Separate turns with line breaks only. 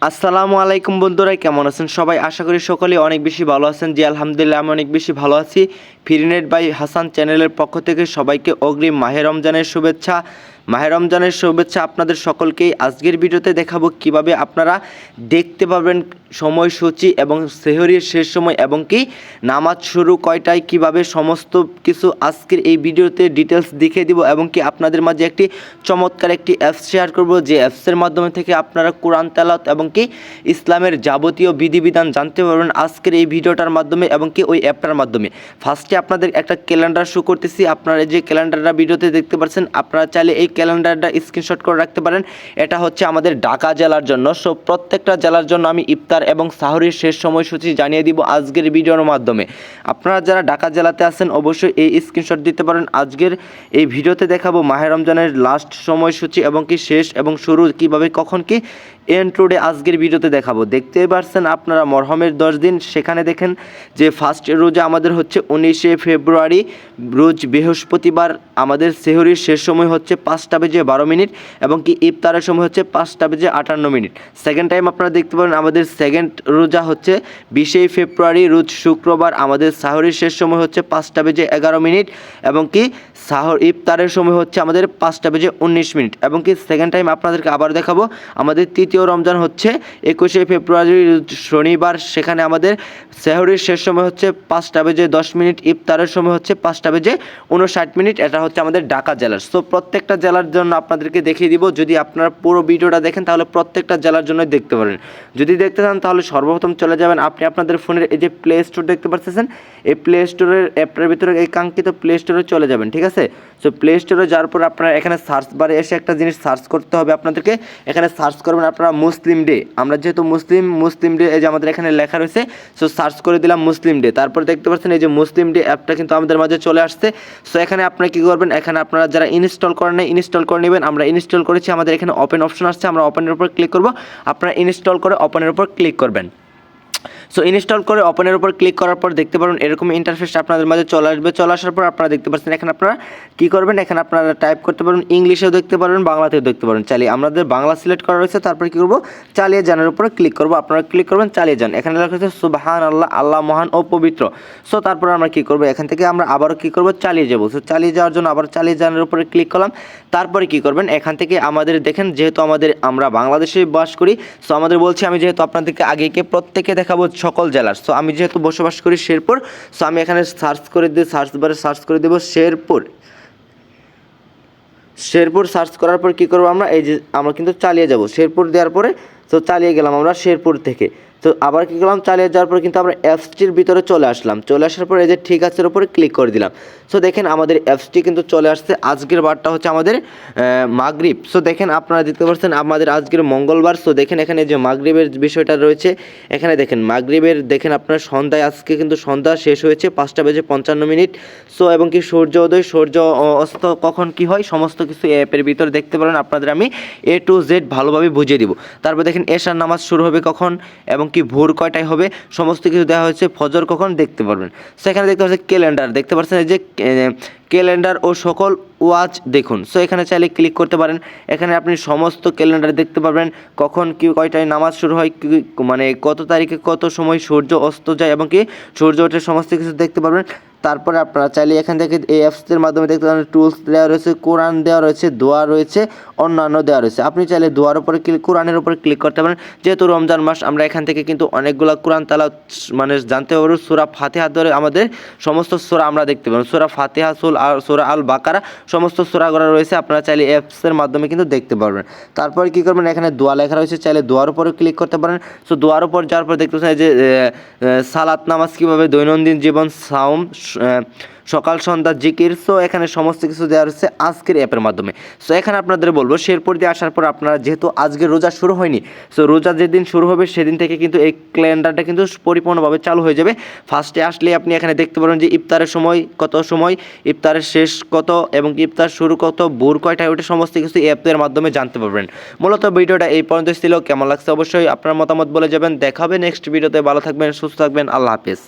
আসসালামু আলাইকুম বন্ধুরা, কেমন আছেন সবাই? আশা করি সকলে অনেক বেশি ভালো আছেন। জি আলহামদুলিল্লাহ, আমি অনেক বেশি ভালো আছি। ফিরনেট বাই হাসান চ্যানেলের পক্ষ থেকে সবাইকে অগ্রিম মাহে রমজানের শুভেচ্ছা। মাহে রমজানের শুভেচ্ছা আপনাদের সকলকেই। আজকের ভিডিওতে দেখাবো কিভাবে আপনারা দেখতে পাবেন সময়সূচি এবং সেহরির শেষ সময় এবং কি নামাজ শুরু কয়টায়, কিভাবে সমস্ত কিছু আজকের এই ভিডিওতে ডিটেলস দেখিয়ে দিব এবং কি আপনাদের মাঝে একটি চমৎকার একটি অ্যাপস শেয়ার করব, যে অ্যাপসের মাধ্যমে থেকে আপনারা কোরআন তেলাওয়াত এবং কি ইসলামের যাবতীয় বিধিবিধান জানতে পারবেন আজকের এই ভিডিওটার মাধ্যমে এবং কি ওই অ্যাপটার মাধ্যমে। ফার্স্টে আপনাদের একটা ক্যালেন্ডার শো করতেছি। আপনারা যে ক্যালেন্ডারটা ভিডিওতে দেখতে পাচ্ছেন, আপনারা চাইলে এই ক্যালেন্ডারটা স্ক্রিনশট করে রাখতে পারেন। এটা হচ্ছে আমাদের ঢাকা জেলার জন্য। সো প্রত্যেকটা জেলার জন্য আমি ইফতার এবং সাহরির শেষ সময়সূচি জানিয়ে দিব আজকের ভিডিওর মাধ্যমে। আপনারা যারা ঢাকা জেলাতে আছেন অবশ্যই এই স্ক্রিনশট দিতে পারেন। আজকের এই ভিডিওতে দেখাবো মাহে রমজানের লাস্ট সময়সূচি এবং কি শেষ এবং শুরু কিভাবে কখন কি এন্ড টুডে আজকের ভিডিওতে দেখাবো। দেখতে পাচ্ছেন আপনারা মরহমের 10 দিন। সেখানে দেখেন যে ফার্স্ট রোজা আমাদের হচ্ছে 19শে ফেব্রুয়ারি, রোজ বৃহস্পতিবার। আমাদের সেহরির শেষ সময় হচ্ছে 5:12 এবং কি ইফতারের সময় হচ্ছে 5:58। সেকেন্ড টাইম আপনারা দেখতে পারেন আমাদের সেকেন্ড রোজা হচ্ছে 20শে ফেব্রুয়ারি, রোজ শুক্রবার। আমাদের সাহরির শেষ সময় হচ্ছে 5:11 এবং কি ইফতারের সময় হচ্ছে আমাদের 5:19 এবং কি সেকেন্ড টাইম আপনাদেরকে আবার দেখাবো আমাদের তৃতীয় রমজান হচ্ছে 21শে ফেব্রুয়ারি, শনিবার। সেখানে আমাদের সেহরির শেষ সময় হচ্ছে 5:10, ইফতারের সময় হচ্ছে 5:59। এটা হচ্ছে আমাদের ঢাকা জেলার। সো প্রত্যেকটা জেলার জন্য আপনাদেরকে দেখিয়ে দিব। যদি আপনারা পুরো ভিডিওটা দেখেন তাহলে প্রত্যেকটা জেলার জন্য দেখতে পারেন। যদি দেখতে চান তাহলে সর্বপ্রথম চলে যাবেন আপনি আপনাদের ফোনের এই যে প্লে স্টোর দেখতে পাচ্ছেন, এই প্লে স্টোরের অ্যাপটার ভিতরে এই কাঙ্ক্ষিত প্লে স্টোরে চলে যাবেন, ঠিক আছে? সো প্লে স্টোরে যাওয়ার পর আপনারা এখানে সার্চ বারে এসে একটা জিনিস সার্চ করতে হবে আপনাদেরকে। এখানে সার্চ করবেন আপনারা মুসলিম ডে। আমরা যেহেতু মুসলিম ডে এই যে আমাদের এখানে লেখা রয়েছে, সো সার্চ করে দিলাম মুসলিম ডে। তারপর দেখতে পাচ্ছেন এই যে মুসলিম ডে অ্যাপটা কিন্তু আমাদের মাঝে চলে আসছে। সো এখানে আপনারা কী করবেন, এখানে আপনারা যারা ইনস্টল করেন নাই ইনস্টল করে নেবেন। আমরা ইনস্টল করেছি, আমাদের এখানে ওপেন অপশন আসছে, আমরা ওপেনের উপর ক্লিক করব। আপনারা ইনস্টল করে ওপেনের উপর ক্লিক করবেন। সো ইনস্টল করে ওপেনের উপর ক্লিক করার পর দেখতে পারবেন এরকম ইন্টারফেস আপনাদের মাঝে চলে আসবে। চলে আসার পর আপনারা দেখতে পাচ্ছেন এখানে আপনারা কী করবেন, এখানে আপনারা টাইপ করতে পারবেন, ইংলিশেও দেখতে পারবেন, বাংলাতেও দেখতে পারবেন। চালিয়ে আমাদের বাংলা সিলেক্ট করা রয়েছে। তারপরে কী করবো, চালিয়ে যানের উপরে ক্লিক করবো। আপনারা ক্লিক করবেন চালিয়ে যান। এখানে লেখা হচ্ছে সুবহান আল্লাহ, আল্লাহ মহান ও পবিত্র। সো তারপরে আমরা কী করবো, এখান থেকে আমরা আবারও কী করবো, চালিয়ে যাবো। সো চালিয়ে যাওয়ার জন্য আবার চালিয়ে যানের উপরে ক্লিক করলাম। তারপরে কী করবেন, এখান থেকে আমাদের দেখেন যেহেতু আমরা বাংলাদেশে বাস করি, সো আমাদের বলছি আমি যেহেতু আপনাদেরকে আগেকে প্রত্যেকে দেখাবো সকল জেলার। সো আমি যেহেতু বসবাস করি শেরপুর, সো আমি এখানে সার্চ করে দিয়ে সার্চ বারে সার্চ করে দেবো শেরপুর সার্চ করার পর কী করবো আমরা, এই যে আমরা কিন্তু চালিয়ে যাব শেরপুর দেওয়ার পরে। তো চালিয়ে গেলাম আমরা শেরপুর থেকে। তো আবার কী করলাম, চালিয়ে যাওয়ার পর কিন্তু আমরা অ্যাপসটির ভিতরে চলে আসলাম। চলে আসার পর এই যে ঠিক আছের উপরে ক্লিক করে দিলাম। সো দেখেন আমাদের অ্যাপসটি কিন্তু চলে আসছে। আজকের বারটা হচ্ছে আমাদের মাগরিব। সো দেখেন আপনারা দেখতে পাচ্ছেন আমাদের আজকের মঙ্গলবার। সো দেখেন এখানে যে মাগরিবের বিষয়টা রয়েছে, এখানে দেখেন মাগরিবের দেখেন আপনার সন্ধ্যায়, আজকে কিন্তু সন্ধ্যা শেষ হয়েছে 5:55। সো এবং কি সূর্য উদয় সূর্য অস্ত কখন কি হয় সমস্ত কিছু অ্যাপের ভিতরে দেখতে পারেন। আপনাদের আমি A to Z ভালোভাবে বুঝিয়ে দিব। তারপর দেখেন এশার নামাজ শুরু হবে কখন এবং কি ভোর কয়টায় হবে সমস্ত কিছু দেওয়া হয়েছে। ফজর কখন দেখতে পারবেন। সেখানে দেখতে পাচ্ছেন ক্যালেন্ডার, দেখতে পাচ্ছেন এই যে ক্যালেন্ডার ও সকল ওয়াচ দেখুন। সো এখানে চাইলে ক্লিক করতে পারেন। এখানে আপনি সমস্ত ক্যালেন্ডার দেখতে পারবেন, কখন কি কয়টায় নামাজ শুরু হয়, মানে কত তারিখে কত সময় সূর্য অস্ত যায় এবং কি সূর্য ওঠে সমস্ত কিছু দেখতে পারবেন। তারপরে আপনারা চাইলে এখান থেকে এই অ্যাপসের মাধ্যমে দেখতে পারেন টুলস দেওয়া রয়েছে, কোরআন দেওয়া রয়েছে, দোয়া রয়েছে, অন্যান্য দেওয়া রয়েছে। আপনি চাইলে দোয়ার উপরে কোরআনের উপরে ক্লিক করতে পারেন। যেহেতু রমজান মাস আমরা এখান থেকে কিন্তু অনেকগুলো কোরআন তালাওয়াত মানে জানতে পারবো। সূরা ফাতিহা ধরে আমাদের সমস্ত সূরা আমরা দেখতে পাবো। সূরা ফাতিহা, সূরা আল বাকারা সমস্ত সূরাগুলো রয়েছে। আপনারা চাইলে অ্যাপসের মাধ্যমে কিন্তু দেখতে পারবেন। তারপরে কী করবেন, এখানে দোয়া লেখা রয়েছে, চাইলে দোয়ার উপরে ক্লিক করতে পারেন। সো দোয়ার উপর যাওয়ার পর দেখতে পাচ্ছেন যে সালাত নামাজ কীভাবে দৈনন্দিন জীবন, সাওম, সকাল সন্ধ্যা জিকির। সো এখানে সমস্ত কিছু দেওয়া রয়েছে আজকের অ্যাপের মাধ্যমে। সো এখানে আপনাদের বলবো শেরপুর দিয়ে আসার পর আপনারা যেহেতু আজকে রোজা শুরু হয়নি, সো রোজা যেদিন শুরু হবে সেদিন থেকে কিন্তু এই ক্যালেন্ডারটা কিন্তু পরিপূর্ণভাবে চালু হয়ে যাবে। ফার্স্টে আসলে আপনি এখানে দেখতে পারেন যে ইফতারের সময় কত সময়, ইফতারের শেষ কত এবং ইফতার শুরু কত, ভোর কয়টায় ওঠে সমস্ত কিছু অ্যাপের মাধ্যমে জানতে পারবেন। মূলত ভিডিওটা এই পর্যন্ত ছিল। কেমন লাগছে অবশ্যই আপনার মতামত বলে যাবেন। দেখা হবে নেক্সট ভিডিওতে। ভালো থাকবেন, সুস্থ থাকবেন, আল্লাহ হাফেজ।